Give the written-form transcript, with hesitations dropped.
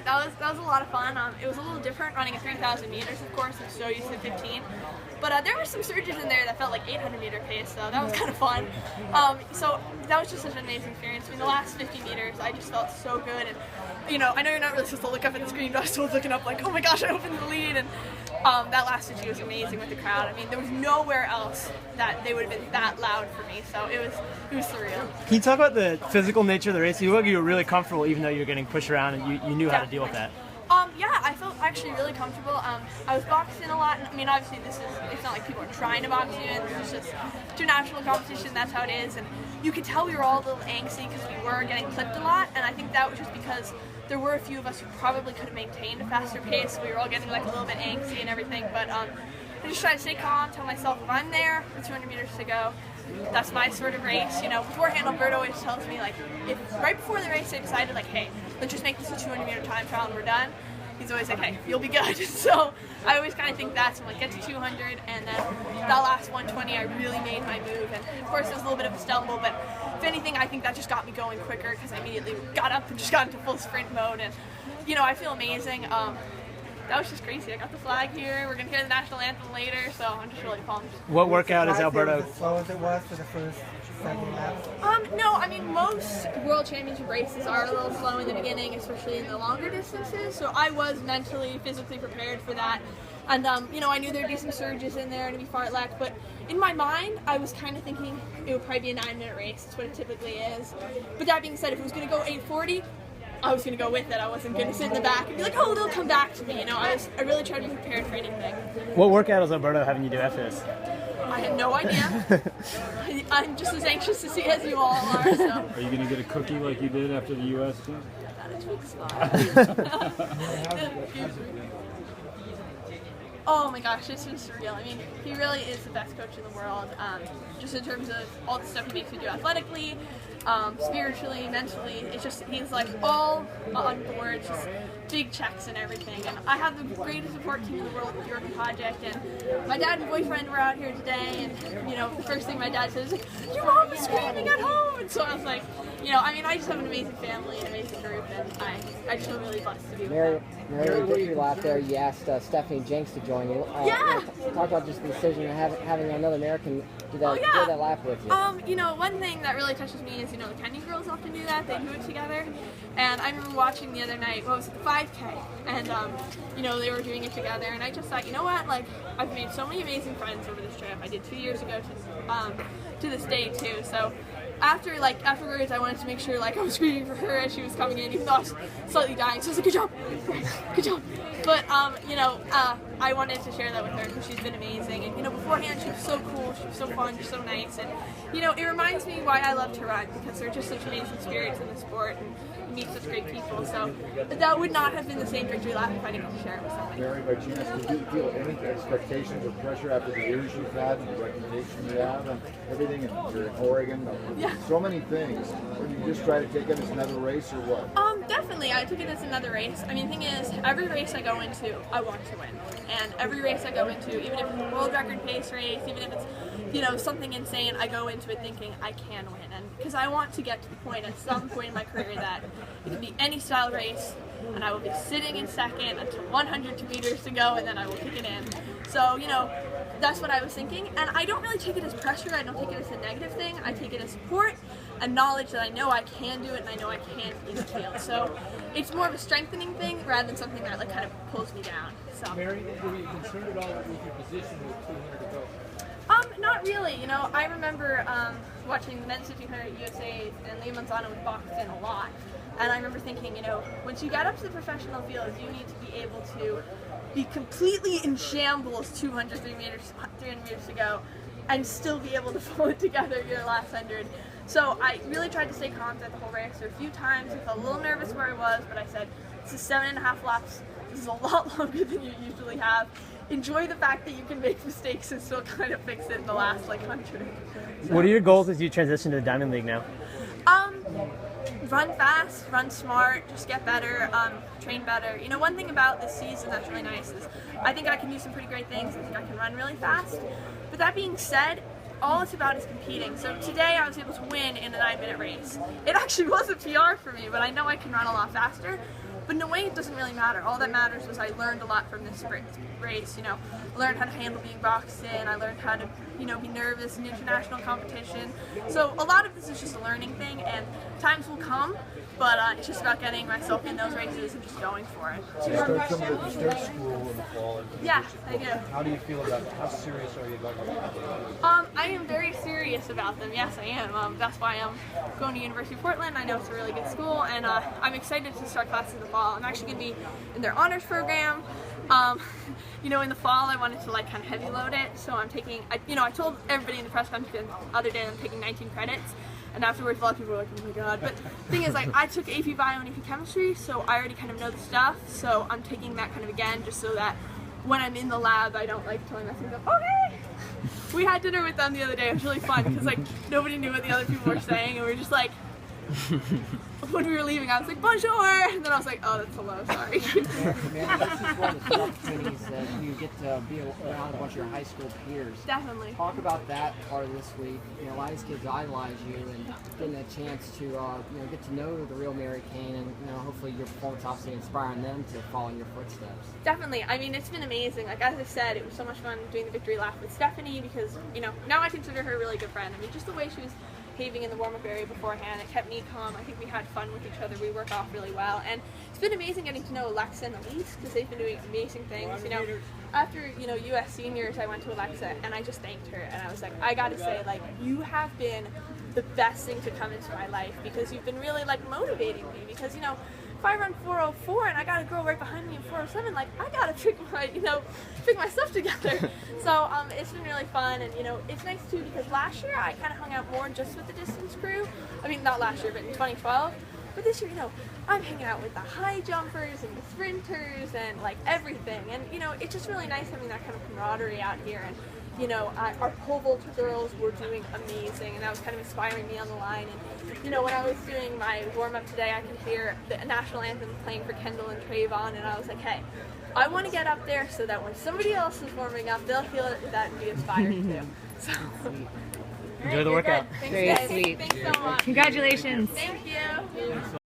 that was a lot of fun. It was a little different running at 3,000 meters, of course. I'm so used to 15. But there were some surges in there that felt like 800-meter pace, so that was kind of fun. So that was just such an amazing experience. I mean, the last 50 meters, I just felt so good. And, you know, I know you're not really supposed to look up at the screen, but I was still looking up like, oh my gosh, I opened the lead. And that last 50 was amazing with the crowd. I mean, there was nowhere else that they would have been that loud for me, so it was surreal. Can you talk about the physical nature of the race? You look like you were really comfortable even though you were getting pushed around and you knew how to deal with that. Yeah, I felt actually really comfortable. I was boxing a lot. I mean, obviously it's not like people are trying to box you in. It's just through natural competition, that's how it is. And you could tell we were all a little angsty because we were getting clipped a lot. And I think that was just because there were a few of us who probably could have maintained a faster pace. We were all getting like a little bit angsty and everything. But I just try to stay calm, tell myself if I'm there with 200 meters to go, that's my sort of race. You know, beforehand, Alberto always tells me, like, if right before the race I decided, like, hey, let's just make this a 200-meter time trial and we're done, he's always like, hey, you'll be good. So I always kind of think that. So I'm like, get to 200, and then that last 120, I really made my move. And of course, it was a little bit of a stumble, but if anything, I think that just got me going quicker because I immediately got up and just got into full sprint mode. And, you know, I feel amazing. That was just crazy. I got the flag here. We're going to hear the national anthem later, so I'm just really pumped. What workout is Alberto? As slow as it was for the first second lap? No, I mean, most World Championship races are a little slow in the beginning, especially in the longer distances, so I was mentally, physically prepared for that. And, you know, I knew there'd be some surges in there and it'd be fartlek, but in my mind, I was kind of thinking it would probably be a 9-minute race. That's what it typically is. But that being said, if it was going to go 8:40, I was going to go with it. I wasn't going to sit in the back and be like, oh, they'll come back to me. You know, I really tried to be prepared for anything. What workout is Alberto having you do after this? I had no idea. I'm just as anxious to see as you all are. So. Are you going to get a cookie like you did after the U.S. team? Oh my gosh, it's been surreal. I mean, he really is the best coach in the world, just in terms of all the stuff he makes me do athletically, spiritually, mentally. It's just, he's like all on board, just big checks and everything. And I have the greatest support team in the world with the York Project, and my dad and boyfriend were out here today, and, you know, the first thing my dad said is like, your mom is screaming at home! And so I was like, you know, I mean, I just have an amazing family, an amazing group, and I just feel really blessed to be with them. Mary, victory lap there, you asked Stephanie Jenks to join you. Yeah! Talk about just the decision of having another American do that lap with you. You know, one thing that really touches me is, you know, the Kenyan girls often do that. They do it together. And I remember watching the other night, what was it, the 5K? And, you know, they were doing it together. And I just thought, you know what, like, I've made so many amazing friends over this trip. I did 2 years ago to this day, too. So afterwards, I wanted to make sure, like, I was screaming for her as she was coming in, even though I was slightly dying. So I was like, good job, good job. But, you know, I wanted to share that with her because she's been amazing. And, you know, beforehand, she was so cool, she was so fun, she's so nice. And, you know, it reminds me why I love to run, because they're just such amazing spirits in the sport and meet such great people. So that would not have been the same victory lap if I didn't get to share it with somebody. Mary, by chance, did you feel any expectations or pressure after the years you've had and the reputation you have and everything, and you're in Oregon, so many things? Or do you just try to take it as another race or what? Definitely, I took it as another race. I mean, the thing is, every race I go into, I want to win. And every race I go into, even if it's a world record pace race, even if it's, you know, something insane, I go into it thinking I can win. And because I want to get to the point at some point in my career that it can be any style race, and I will be sitting in second until 102 meters to go, and then I will kick it in. So, you know, that's what I was thinking. And I don't really take it as pressure. I don't take it as a negative thing. I take it as support and knowledge that I know I can do it and I know I can in the field. So it's more of a strengthening thing rather than something that, like, kind of pulls me down. So. Mary, were you concerned at all with your position with 200 to go? Not really. You know, I remember watching the men's 1500 USA, and Liam Manzano was boxed in a lot. And I remember thinking, you know, once you get up to the professional field, you need to be able to be completely in shambles 300 meters to go, and still be able to pull it together your last 100. So I really tried to stay calm throughout the whole race. There were a few times I felt a little nervous where I was, but I said, this is 7.5 laps. This is a lot longer than you usually have. Enjoy the fact that you can make mistakes and still kind of fix it in the last, like, 100. So. What are your goals as you transition to the Diamond League now? Run fast, run smart, just get better, train better. You know, one thing about this season that's really nice is I think I can do some pretty great things. I think I can run really fast. But that being said, all it's about is competing. So today I was able to win in a 9-minute race. It actually was a PR for me, but I know I can run a lot faster. But in a way, it doesn't really matter. All that matters was I learned a lot from this race. You know, I learned how to handle being boxed in. I learned how to, you know, be nervous in international competition. So a lot of this is just a learning thing, and times will come. But it's just about getting myself in those races and just going for it. So you start school in the fall. Yeah, I do. How do you feel about it? How serious are you about it? I am very serious about them. Yes, I am. That's why I'm going to University of Portland. I know it's a really good school, and I'm excited to start classes in the fall. I'm actually going to be in their honors program. You know, in the fall, I wanted to like kind of heavy load it, so I'm taking. I told everybody in the press conference the other day I'm taking 19 credits. And afterwards, a lot of people were like, oh my god. But the thing is, like, I took AP Bio and AP Chemistry, so I already kind of know the stuff. So I'm taking that kind of again, just so that when I'm in the lab, I don't like telling my students, oh hey! We had dinner with them the other day. It was really fun because like nobody knew what the other people were saying, and we were just like, when we were leaving, I was like, bonjour! And then I was like, oh, that's hello, sorry. Man, this is one of the opportunities that you get to be around a bunch of your high school peers. Definitely. Talk about that part of this week. You know, a lot of these kids idolize you, and getting a chance to get to know the real Mary Cain, and hopefully your performance obviously inspiring them to follow in your footsteps. Definitely. I mean, it's been amazing. Like as I said, it was so much fun doing the victory lap with Stephanie because now I consider her a really good friend. I mean, just the way she was behaving in the warm-up area beforehand, it kept me calm. I think we had fun with each other. We work off really well, and it's been amazing getting to know Alexa and Elise because they've been doing amazing things. After US seniors, I went to Alexa and I just thanked her, and I was like, I gotta say, like, you have been the best thing to come into my life because you've been really like motivating me because if I run 4:04 and I got a girl right behind me in 4:07, like I gotta pick my stuff together. So it's been really fun, and it's nice too because last year I kind of hung out more just with the distance crew. I mean, not last year, but in 2012. But this year, I'm hanging out with the high jumpers and the sprinters and like everything, and it's just really nice having that kind of camaraderie out here. And our pole vault girls were doing amazing, and that was kind of inspiring me on the line. And when I was doing my warm-up today, I could hear the national anthem playing for Kendall and Trayvon, and I was like, hey, I want to get up there so that when somebody else is warming up, they'll feel that and be inspired too. So, Enjoy the workout. Thanks, guys. Thanks so much. Congratulations. Thank you.